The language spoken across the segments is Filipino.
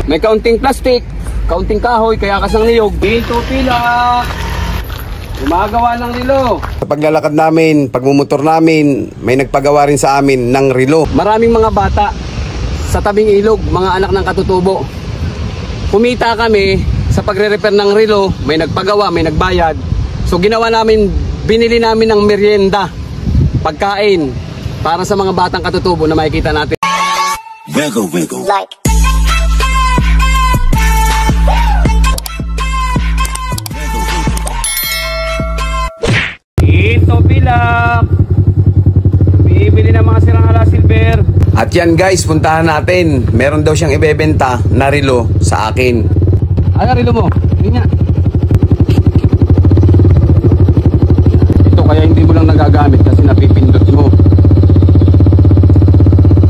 May kaunting plastic, kaunting kahoy, kaya kasang niyog. Dito pila. Gumagawa ng relo. Sa paglalakad namin, pagmumotor namin, may nagpagawa rin sa amin ng relo. Maraming mga bata sa tabing ilog, mga anak ng katutubo. Kumita kami sa pagre-repair ng relo, may nagpagawa, may nagbayad. So ginawa namin, binili namin ng merienda, pagkain, para sa mga batang katutubo na makikita natin. Wiggle, wiggle. Like. Ito pilak. Bibili ng mga sirang ala silver. At yan guys, puntahan natin. Meron daw siyang ibebenta na relo sa akin. Ano relo mo? Hindi nga. Ito kaya hindi mo lang nagagamit kasi napipindot mo.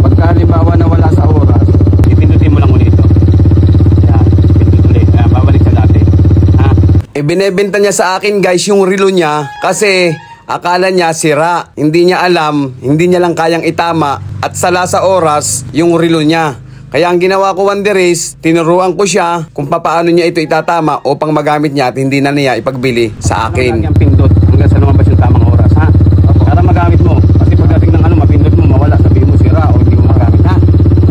Pagka halimbawa na wala sa oras, ipindutin mo lang ulit ito. Yan, pindot ulit. Babalik sa dati. Ha? Ibinebenta niya sa akin guys yung relo niya kasi akala niya sira. Hindi niya alam, hindi niya lang kayang itama at sala sa oras yung relo niya. Kaya ang ginawa ko Wanderis, tinuruan ko siya kung paano niya ito itatama upang magamit niya at hindi na niya ipagbili sa akin. Ang pindot hanggang sa lumabas yung tamang oras, ha? Para magamit mo. Kasi pagdating ng mapindot mo, mawala. Sabihin mo sira o hindi mo magamit, ha?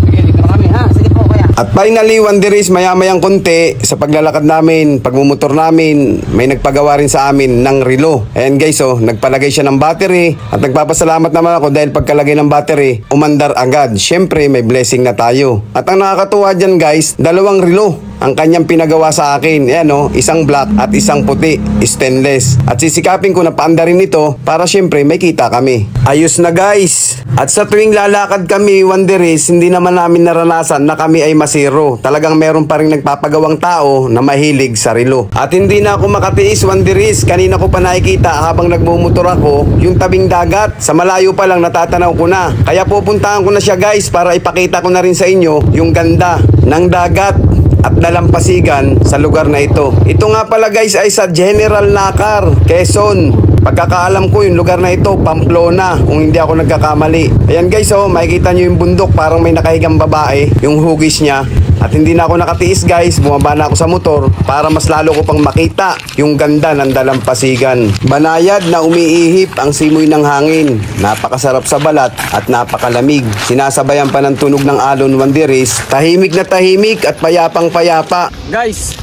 Sige, dito na kami, ha? Sige po, kuya. At finally, Wanderis, maya-mayang konti sa paglalakad namin, pagmumotor namin, may nagpagawa rin sa amin ng relo. Ayan guys, oh, nagpalagay siya ng battery at nagpapasalamat naman ako dahil pagkalagay ng battery, umandar agad. Syempre, may blessing na tayo. At ang nakakatuwa dyan guys, dalawang relo ang kanyang pinagawa sa akin. Ayan o, isang black at isang puti, stainless. At sisikapin ko na paandarin ito para syempre may kita kami. Ayos na guys. At sa tuwing lalakad kami, Wanderis, hindi naman namin naranasan na kami ay masiro. Talagang meron pa rin nagpapagawang tao na mahilig sa relo. At hindi na ako makatiis, Wanderis. Kanina ko pa nakikita habang nagmumotor ako, yung tabing dagat. Sa malayo pa lang natatanaw ko na. Kaya pupuntahan ko na siya guys para ipakita ko na rin sa inyo yung ganda ng dagat at dalampasigan sa lugar na ito. Ito nga pala guys ay sa General Nakar, Quezon. Pagkakaalam ko yung lugar na ito, Pamplona, kung hindi ako nagkakamali. Ayan guys, oh, makikita nyo yung bundok, parang may nakahigang babae, yung hugis niya. At hindi na ako nakatiis guys, bumaba na ako sa motor para mas lalo ko pang makita yung ganda ng dalampasigan. Banayad na umiihip ang simoy ng hangin. Napakasarap sa balat at napakalamig. Sinasabayan pa ng tunog ng alon, Wanderis. Tahimik na tahimik at payapang payapa. Guys,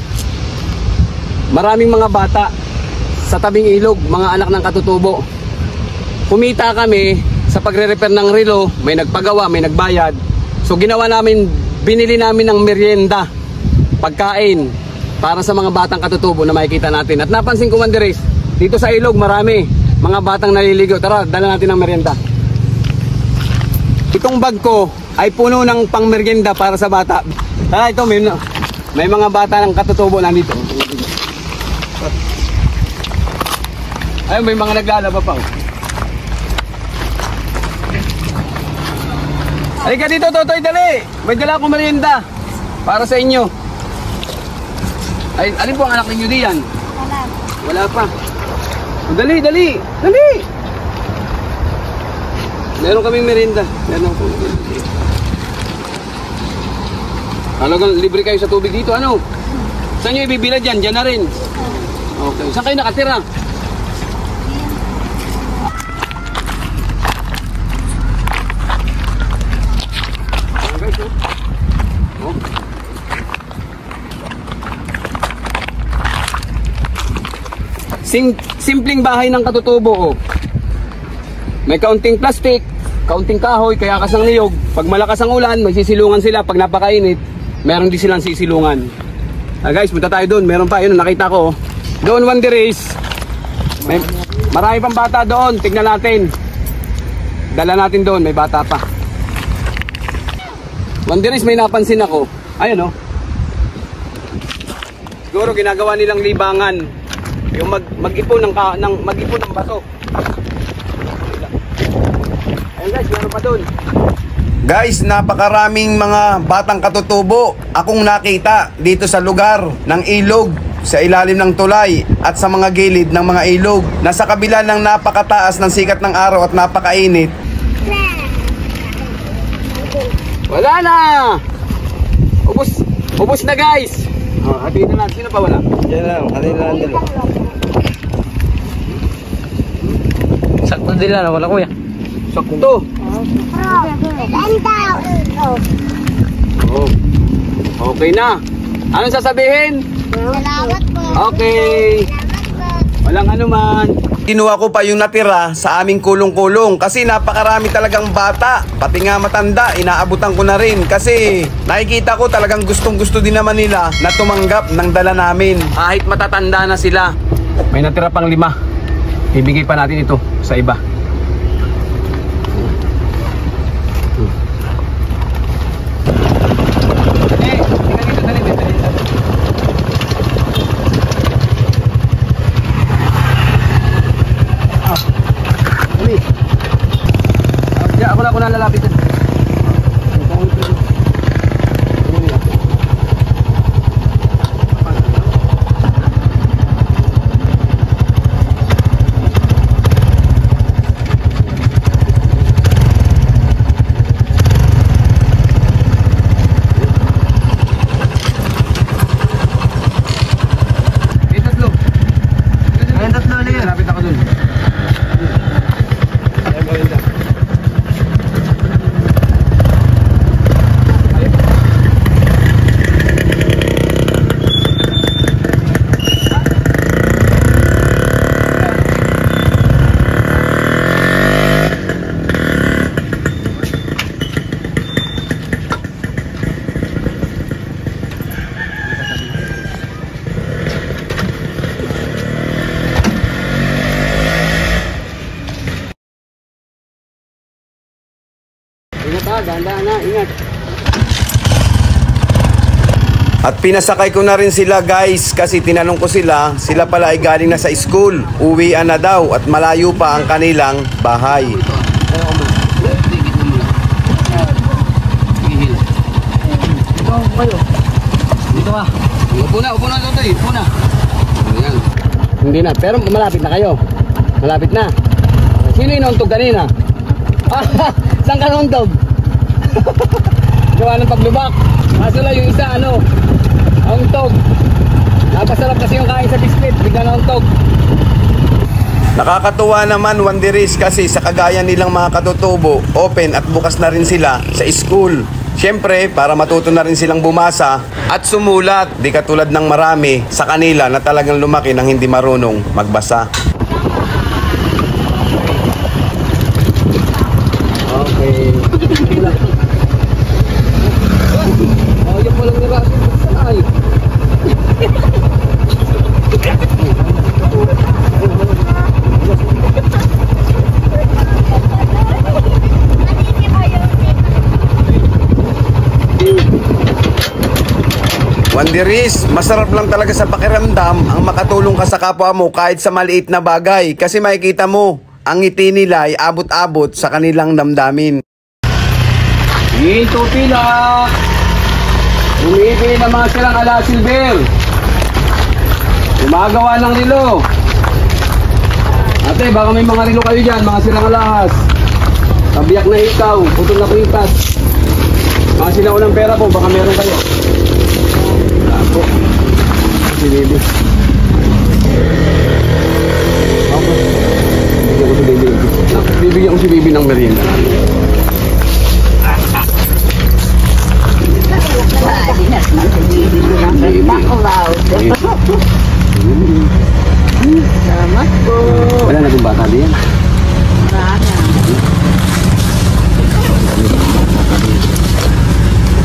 maraming mga bata sa tabing ilog, mga anak ng katutubo. Kumita kami sa pagre-repair ng relo, may nagpagawa, may nagbayad. So ginawa namin, binili namin ng merienda, pagkain, para sa mga batang katutubo na makikita natin. At napansin ko Wanderis, dito sa ilog marami mga batang naliligo. Tara, dala natin ng merienda. Itong bag ko ay puno ng pang merienda para sa bata. Tara, ito may mga bata ng katutubo nandito. Ayun, may mga naglalaba pa. Halika dito, Totoy, dali. May dala akong merienda para sa inyo. Ay, alin po ang anak ninyo diyan? Wala. Wala pa. Oh, dali, dali, dali. Meron kaming merienda. Meron po. Talagang libre kayo sa tubig dito, ano? Saan nyo ibibilad yan? Diyan na rin. Okay. Saan kayo nakatira? Simpleng bahay ng katutubo, oh. May kaunting plastic, kaunting kahoy, kaya kasang niyog. Pag malakas ang ulan, magsisilungan sila. Pag napakainit, meron din silang sisilungan. Guys, punta tayo doon. Meron pa, yun, nakita ko. Doon, Wanderis. May marami pang bata doon. Tignan natin. Dala natin doon, may bata pa. Wanderis, may napansin ako. Ayun, oh. Siguro ginagawa nilang libangan. Yung mag-ipon ng bato. Ayun guys, meron pa doon. Guys, napakaraming mga batang katutubo akong nakita dito sa lugar ng ilog, sa ilalim ng tulay at sa mga gilid ng mga ilog. Nasa kabila ng napakataas ng sikat ng araw at napakainit, Wala na! Ubus na guys! Hatiin na natin. Sino pa wala? Yan lang, kanila lang dalawa. Sakto din lang, wala kuya. Sakto. Oh. Okay na. Anong sasabihin? Salamat po. Okay. Walang anuman. Kinuha ko pa yung natira sa aming kulong-kulong kasi napakarami talagang bata. Pati nga matanda, inaabutan ko na rin kasi nakikita ko talagang gustong-gusto din naman nila na tumanggap ng dala namin. Kahit matatanda na sila, may natira pang 5. Ibigay pa natin ito sa iba. Ako na lalapit. Lapit ako dun. Ingat ha, dahan-dahan na, ingat. At pinasakay ko na rin sila guys kasi tinanong ko sila pala ay galing na sa school. Uwian na daw at malayo pa ang kanilang bahay. Dito ka. Upo na ito, upo na. Ayan. Hindi na, pero malapit na kayo. Malapit na. Sino inuntog kanina? Saan ka nauntog? Gawa ng paglubak. Kaso lang yung isa, nauntog. Napasarap kasi yung kain sa biscuit, bigla nauntog. Nakakatuwa naman Wanderis kasi sa kagaya nilang mga katutubo, open at bukas na rin sila sa school. Siyempre, para matuto na rin silang bumasa at sumulat, di katulad ng marami sa kanila na talagang lumaki nang hindi marunong magbasa. Okay. Oh, yung walang nira. Ay. Wanderis, masarap lang talaga sa pakiramdam ang makatulong ka sa kapwa mo kahit sa maliit na bagay kasi makikita mo ang ngiti nila ay abot-abot sa kanilang damdamin. Ito pila. Umibili ng mga silang ala silver. Gumagawa ng rilo. Ate, baka may mga rilo kayo dyan, mga silang alahas. Kabiyak na ikaw, putol na kwitas. Mga sila unang pera po, baka meron kayo. Ako. Si Bibi. Ako. Bibigyan ko si Bibi. Bibigyan ko si Bibi ng merienda. Salamat po. Wala na yung bata diyan.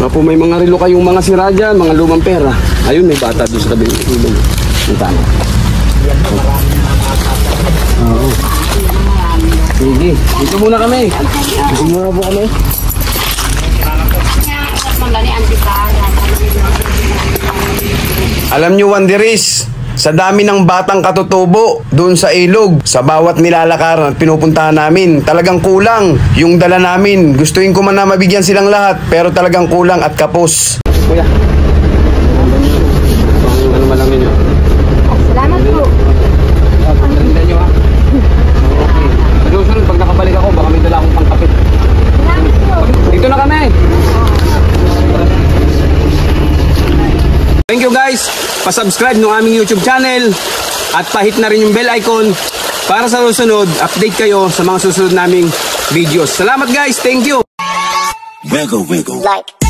Po, may mga relo kayong mga sira dyan, mga lumang pera. Ayun, may bata doon sa tabi ng ilong. Ang tama. Oo. Sige, dito muna kami. Dito muna po kami. Alam nyo Wanderis, sa dami ng batang katutubo doon sa ilog, sa bawat nilalakaran at pinupuntahan namin, talagang kulang yung dala namin. Gustuin ko man na mabigyan silang lahat, pero talagang kulang at kapos. Kuya. Ano man lang ninyo? Salamat po. Pagdalindan nyo ha. Okay. Susunod, pag nakabalik ako, baka may dala akong pangkapit. Salamat po. Dito na kami. Thank you guys. Pa-subscribe ng aming YouTube channel at pahit na rin yung bell icon para sa susunod, update kayo sa mga susunod naming videos. Salamat guys. Thank you. Wiggle, wiggle. Like.